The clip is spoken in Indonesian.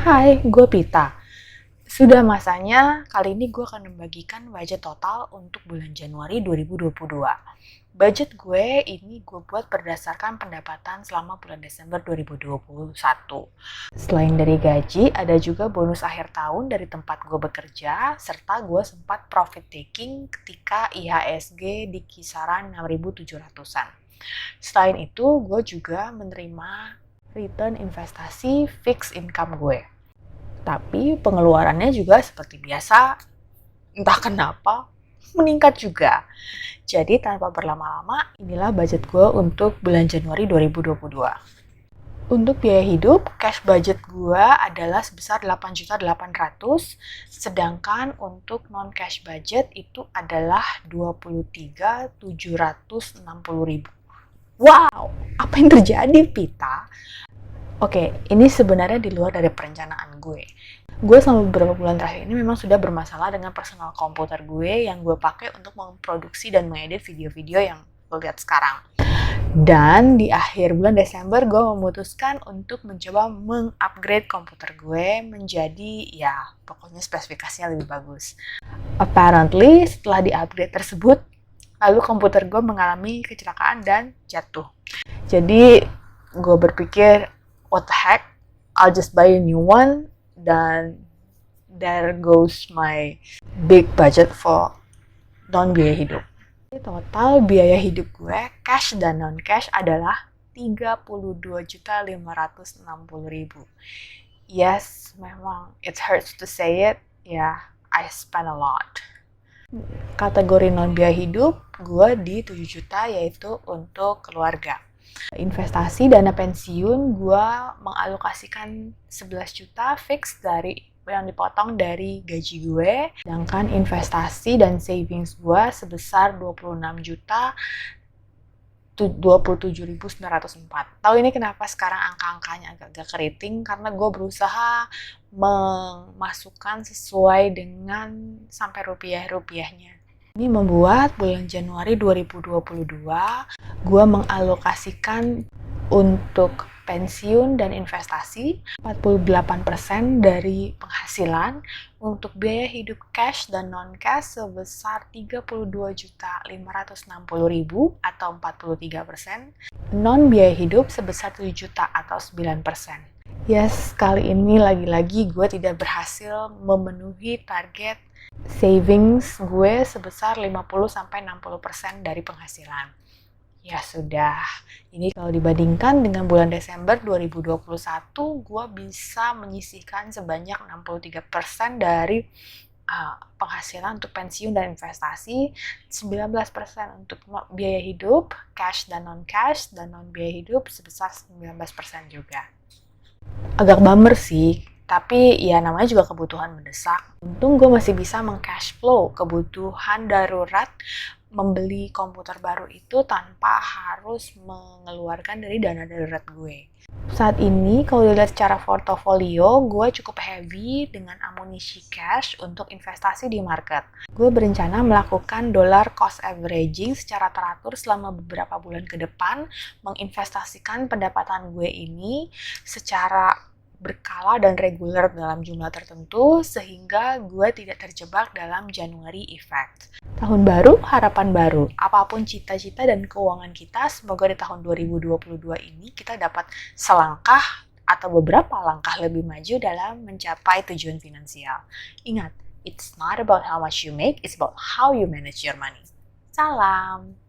Hai, gue Pita. Sudah masanya kali ini gue akan membagikan budget total untuk bulan Januari 2022. Budget gue ini gue buat berdasarkan pendapatan selama bulan Desember 2021. Selain dari gaji, ada juga bonus akhir tahun dari tempat gue bekerja, serta gue sempat profit taking ketika IHSG di kisaran 6.700-an. Selain itu, gue juga menerima return investasi fixed income gue. Tapi pengeluarannya juga seperti biasa, entah kenapa, meningkat juga. Jadi tanpa berlama-lama, inilah budget gue untuk bulan Januari 2022. Untuk biaya hidup, cash budget gue adalah sebesar 8.800.000, sedangkan untuk non-cash budget itu adalah 23.760.000. Wow, apa yang terjadi, Pita? Oke, ini sebenarnya di luar dari perencanaan gue. Gue selama beberapa bulan terakhir ini memang sudah bermasalah dengan personal komputer gue yang gue pakai untuk memproduksi dan mengedit video-video yang lo lihat sekarang. Dan di akhir bulan Desember gue memutuskan untuk mencoba mengupgrade komputer gue menjadi ya pokoknya spesifikasinya lebih bagus. Apparently setelah di-upgrade tersebut, lalu komputer gue mengalami kecelakaan dan jatuh. Jadi gue berpikir, what the heck, I'll just buy a new one, dan there goes my big budget for non-biaya hidup. Total biaya hidup gue, cash dan non-cash adalah 32.560.000. Yes, memang it hurts to say it, I spend a lot. Kategori non-biaya hidup gue di 7 juta yaitu untuk keluarga. Investasi dana pensiun gue mengalokasikan 11 juta fix dari yang dipotong dari gaji gue, sedangkan investasi dan savings gue sebesar 26 juta 27.904. Tahu ini kenapa sekarang angka-angkanya agak keriting? Karena gue berusaha memasukkan sesuai dengan sampai rupiah-rupiahnya. Ini membuat bulan Januari 2022 gue mengalokasikan untuk pensiun dan investasi 48% dari penghasilan, untuk biaya hidup cash dan non-cash sebesar 32.560.000 atau 43%, non-biaya hidup sebesar 7 juta atau 9%. Yes, kali ini lagi-lagi gue tidak berhasil memenuhi target savings gue sebesar 50-60% dari penghasilan. Ya sudah, ini kalau dibandingkan dengan bulan Desember 2021, gue bisa menyisihkan sebanyak 63% dari penghasilan untuk pensiun dan investasi, 19% untuk biaya hidup, cash dan non-cash, dan non-biaya hidup sebesar 19% juga. Agak bummer sih, tapi ya namanya juga kebutuhan mendesak. Untung gue masih bisa meng-cash flow kebutuhan darurat membeli komputer baru itu tanpa harus mengeluarkan dari dana darurat gue. Saat ini kalau dilihat secara portofolio, gue cukup heavy dengan amunisi cash untuk investasi di market. Gue berencana melakukan dollar cost averaging secara teratur selama beberapa bulan ke depan, menginvestasikan pendapatan gue ini secara berkala dan reguler dalam jumlah tertentu sehingga gue tidak terjebak dalam January effect. Tahun baru, harapan baru. Apapun cita-cita dan keuangan kita, semoga di tahun 2022 ini kita dapat selangkah atau beberapa langkah lebih maju dalam mencapai tujuan finansial. Ingat, it's not about how much you make, it's about how you manage your money. Salam!